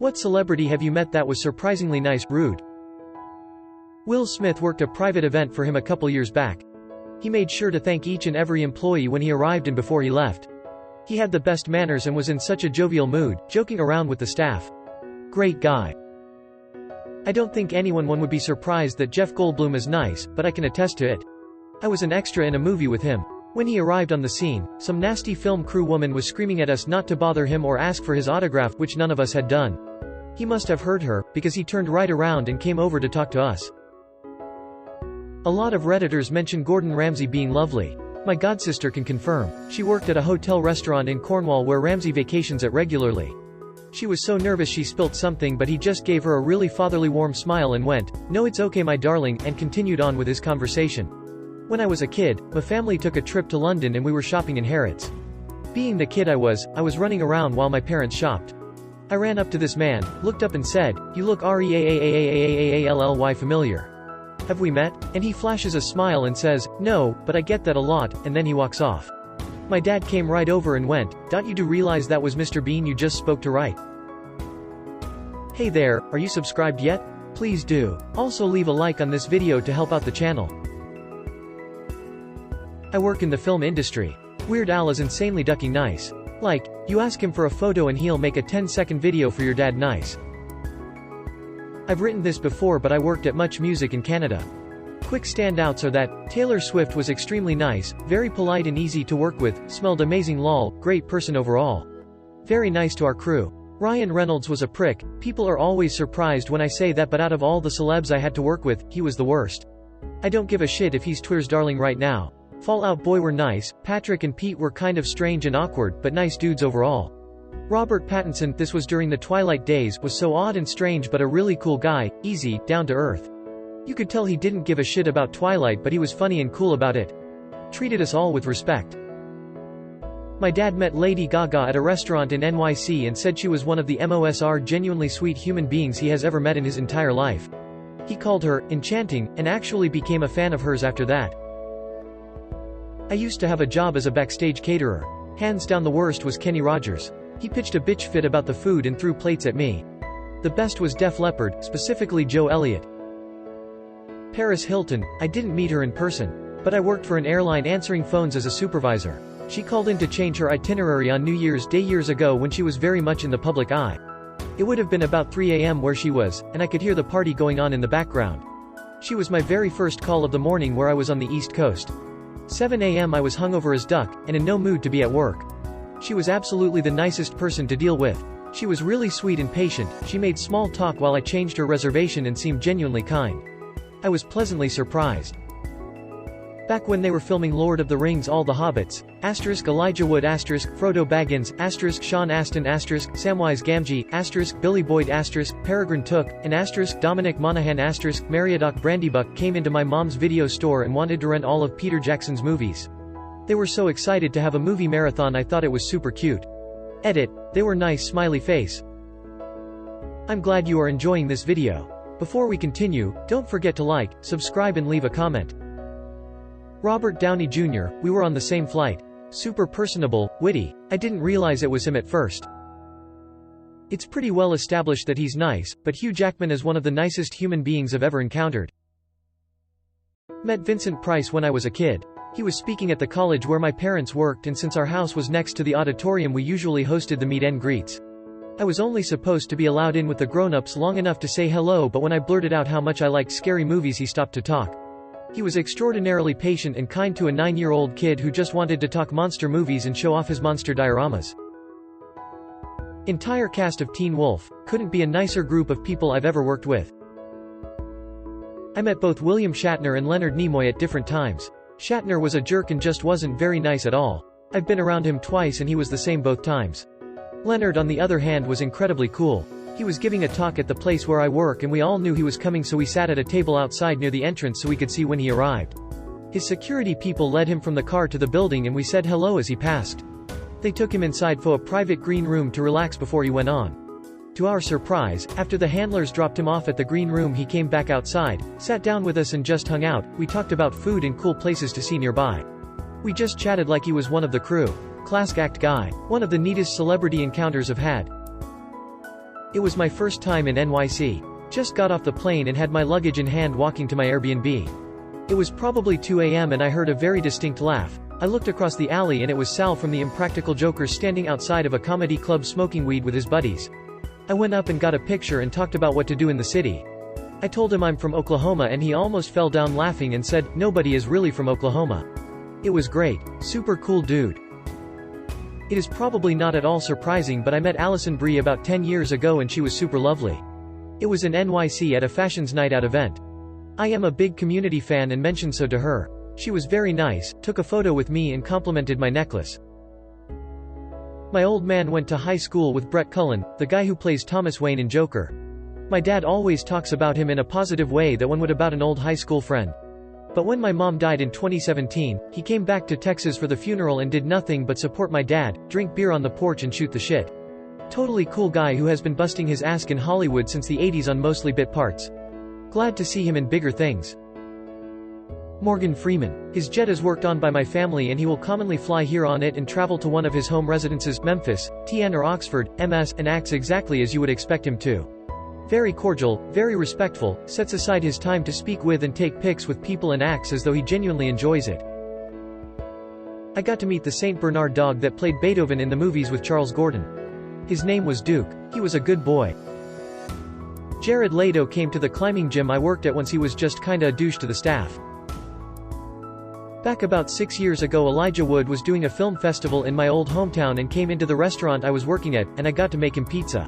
What celebrity have you met that was surprisingly nice, rude? Will Smith worked a private event for him a couple years back. He made sure to thank each and every employee when he arrived and before he left. He had the best manners and was in such a jovial mood, joking around with the staff. Great guy. I don't think anyone would be surprised that Jeff Goldblum is nice, but I can attest to it. I was an extra in a movie with him. When he arrived on the scene, some nasty film crew woman was screaming at us not to bother him or ask for his autograph, which none of us had done. He must have heard her, because he turned right around and came over to talk to us. A lot of Redditors mention Gordon Ramsay being lovely. My godsister can confirm. She worked at a hotel restaurant in Cornwall where Ramsay vacations at regularly. She was so nervous she spilt something, but he just gave her a really fatherly warm smile and went, "No, it's okay my darling," and continued on with his conversation. When I was a kid, my family took a trip to London and we were shopping in Harrods. Being the kid I was running around while my parents shopped. I ran up to this man, looked up and said, "You look really familiar. Have we met?" And he flashes a smile and says, "No, but I get that a lot," and then he walks off. My dad came right over and went, "Don't you do realize that was Mr. Bean you just spoke to, right?" Hey there, are you subscribed yet? Please do. Also leave a like on this video to help out the channel. I work in the film industry. Weird Al is insanely ducking nice. Like, you ask him for a photo and he'll make a 10-second video for your dad nice. I've written this before, but I worked at Much Music in Canada. Quick standouts are that, Taylor Swift was extremely nice, very polite and easy to work with, smelled amazing lol, great person overall. Very nice to our crew. Ryan Reynolds was a prick, people are always surprised when I say that, but out of all the celebs I had to work with, he was the worst. I don't give a shit if he's Twitter's darling right now. Fall Out Boy were nice, Patrick and Pete were kind of strange and awkward, but nice dudes overall. Robert Pattinson, this was during the Twilight days, was so odd and strange but a really cool guy, easy, down to earth. You could tell he didn't give a shit about Twilight, but he was funny and cool about it. Treated us all with respect. My dad met Lady Gaga at a restaurant in NYC and said she was one of the most genuinely sweet human beings he has ever met in his entire life. He called her enchanting, and actually became a fan of hers after that. I used to have a job as a backstage caterer. Hands down the worst was Kenny Rogers. He pitched a bitch fit about the food and threw plates at me. The best was Def Leppard, specifically Joe Elliott. Paris Hilton, I didn't meet her in person. But I worked for an airline answering phones as a supervisor. She called in to change her itinerary on New Year's Day years ago when she was very much in the public eye. It would have been about 3 a.m. where she was, and I could hear the party going on in the background. She was my very first call of the morning where I was on the East Coast. 7 a.m. I was hungover as duck, and in no mood to be at work. She was absolutely the nicest person to deal with. She was really sweet and patient, she made small talk while I changed her reservation and seemed genuinely kind. I was pleasantly surprised. Back when they were filming Lord of the Rings All the Hobbits, Elijah Wood Frodo Baggins Sean Astin Samwise Gamgee Billy Boyd Peregrine Took, and Dominic Monaghan Marriott Brandybuck came into my mom's video store and wanted to rent all of Peter Jackson's movies. They were so excited to have a movie marathon I thought it was super cute. Edit, they were nice smiley face. I'm glad you are enjoying this video. Before we continue, don't forget to like, subscribe and leave a comment. Robert Downey Jr., we were on the same flight. Super personable, witty. I didn't realize it was him at first. It's pretty well established that he's nice, but Hugh Jackman is one of the nicest human beings I've ever encountered. Met Vincent Price when I was a kid. He was speaking at the college where my parents worked, and since our house was next to the auditorium we usually hosted the meet and greets. I was only supposed to be allowed in with the grown-ups long enough to say hello, but when I blurted out how much I liked scary movies he stopped to talk. He was extraordinarily patient and kind to a 9-year-old kid who just wanted to talk monster movies and show off his monster dioramas. Entire cast of Teen Wolf, couldn't be a nicer group of people I've ever worked with. I met both William Shatner and Leonard Nimoy at different times. Shatner was a jerk and just wasn't very nice at all. I've been around him twice and he was the same both times. Leonard on the other hand was incredibly cool. He was giving a talk at the place where I work and we all knew he was coming, so we sat at a table outside near the entrance so we could see when he arrived. His security people led him from the car to the building and we said hello as he passed. They took him inside for a private green room to relax before he went on. To our surprise, after the handlers dropped him off at the green room he came back outside, sat down with us and just hung out. We talked about food and cool places to see nearby. We just chatted like he was one of the crew. Class act guy. One of the neatest celebrity encounters I've had. It was my first time in NYC. Just got off the plane and had my luggage in hand walking to my Airbnb. It was probably 2 a.m. and I heard a very distinct laugh. I looked across the alley and it was Sal from the Impractical Jokers standing outside of a comedy club smoking weed with his buddies. I went up and got a picture and talked about what to do in the city. I told him I'm from Oklahoma and he almost fell down laughing and said, "Nobody is really from Oklahoma." It was great. Super cool dude. It is probably not at all surprising, but I met Allison Brie about 10 years ago and she was super lovely. It was in NYC at a Fashions Night Out event. I am a big Community fan and mentioned so to her. She was very nice, took a photo with me and complimented my necklace. My old man went to high school with Brett Cullen, the guy who plays Thomas Wayne in Joker. My dad always talks about him in a positive way that one would about an old high school friend. But when my mom died in 2017, he came back to Texas for the funeral and did nothing but support my dad, drink beer on the porch and shoot the shit. Totally cool guy who has been busting his ass in Hollywood since the 80s on mostly bit parts. Glad to see him in bigger things. Morgan Freeman. His jet is worked on by my family and he will commonly fly here on it and travel to one of his home residences, Memphis, TN or Oxford, MS, and acts exactly as you would expect him to. Very cordial, very respectful, sets aside his time to speak with and take pics with people and acts as though he genuinely enjoys it. I got to meet the Saint Bernard dog that played Beethoven in the movies with Charles Gordon. His name was Duke. He was a good boy. Jared Leto came to the climbing gym I worked at once. He was just kinda a douche to the staff. Back about 6 years ago, Elijah Wood was doing a film festival in my old hometown and came into the restaurant I was working at, and I got to make him pizza.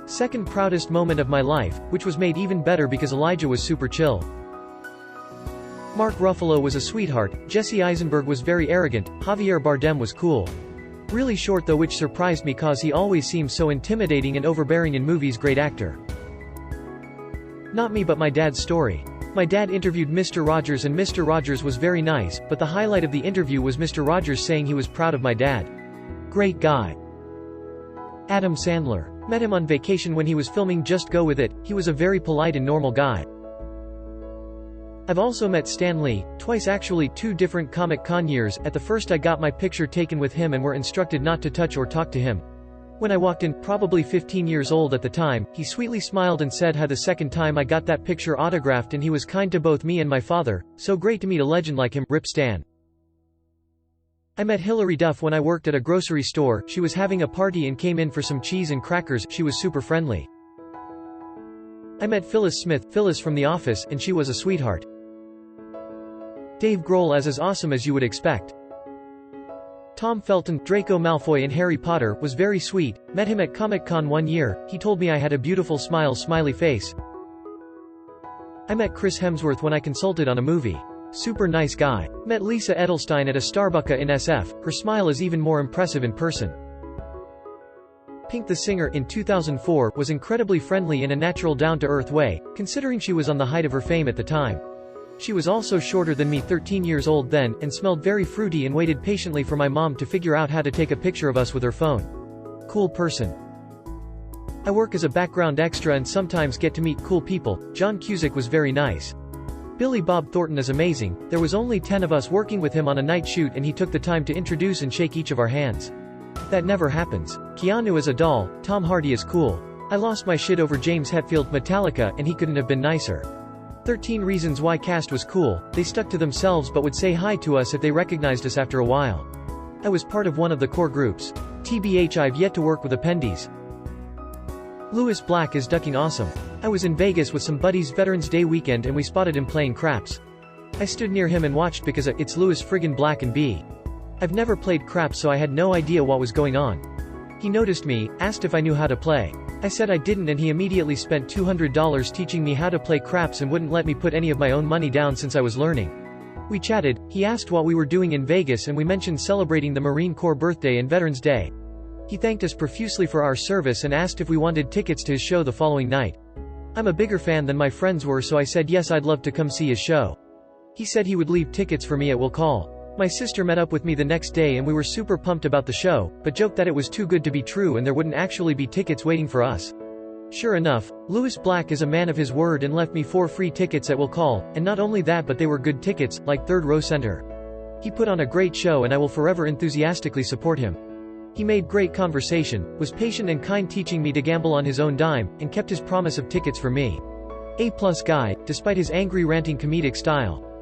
Second proudest moment of my life, which was made even better because Elijah was super chill. Mark Ruffalo was a sweetheart, Jesse Eisenberg was very arrogant, Javier Bardem was cool. Really short though, which surprised me cause he always seems so intimidating and overbearing in movies. Great actor. Not me but my dad's story. My dad interviewed Mr. Rogers and Mr. Rogers was very nice, but the highlight of the interview was Mr. Rogers saying he was proud of my dad. Great guy. Adam Sandler. Met him on vacation when he was filming Just Go With It. He was a very polite and normal guy. I've also met Stan Lee, twice actually, 2 different Comic-Con years. At the first I got my picture taken with him and were instructed not to touch or talk to him. When I walked in, probably 15 years old at the time, he sweetly smiled and said hi. The second time I got that picture autographed and he was kind to both me and my father. So great to meet a legend like him. Rip Stan. I met Hilary Duff when I worked at a grocery store. She was having a party and came in for some cheese and crackers. She was super friendly. I met Phyllis Smith, Phyllis from The Office, and she was a sweetheart. Dave Grohl as awesome as you would expect. Tom Felton, Draco Malfoy in Harry Potter, was very sweet. Met him at Comic-Con one year. He told me I had a beautiful smile, smiley face. I met Chris Hemsworth when I consulted on a movie. Super nice guy. Met Lisa Edelstein at a Starbucks in SF. Her smile is even more impressive in person. Pink the singer, in 2004, was incredibly friendly in a natural down-to-earth way, considering she was on the height of her fame at the time. She was also shorter than me, 13 years old then, and smelled very fruity and waited patiently for my mom to figure out how to take a picture of us with her phone. Cool person. I work as a background extra and sometimes get to meet cool people. John Cusack was very nice. Billy Bob Thornton is amazing. There was only 10 of us working with him on a night shoot and he took the time to introduce and shake each of our hands. That never happens. Keanu is a doll. Tom Hardy is cool. I lost my shit over James Hetfield, Metallica, and he couldn't have been nicer. 13 Reasons Why cast was cool. They stuck to themselves but would say hi to us if they recognized us after a while. I was part of one of the core groups. TBH, I've yet to work with Appendies. Lewis Black is ducking awesome. I was in Vegas with some buddies Veterans Day weekend and we spotted him playing craps. I stood near him and watched because it's Lewis friggin' Black and B. I've never played craps so I had no idea what was going on. He noticed me, asked if I knew how to play. I said I didn't and he immediately spent $200 teaching me how to play craps and wouldn't let me put any of my own money down since I was learning. We chatted, he asked what we were doing in Vegas and we mentioned celebrating the Marine Corps birthday and Veterans Day. He thanked us profusely for our service and asked if we wanted tickets to his show the following night. I'm a bigger fan than my friends were so I said yes, I'd love to come see his show. He said he would leave tickets for me at will call. My sister met up with me the next day and we were super pumped about the show, but joked that it was too good to be true and there wouldn't actually be tickets waiting for us. Sure enough, Lewis Black is a man of his word and left me 4 free tickets at will call, and not only that but they were good tickets, like 3rd row center. He put on a great show and I will forever enthusiastically support him. He made great conversation, was patient and kind, teaching me to gamble on his own dime, and kept his promise of tickets for me. A+ guy, despite his angry ranting comedic style.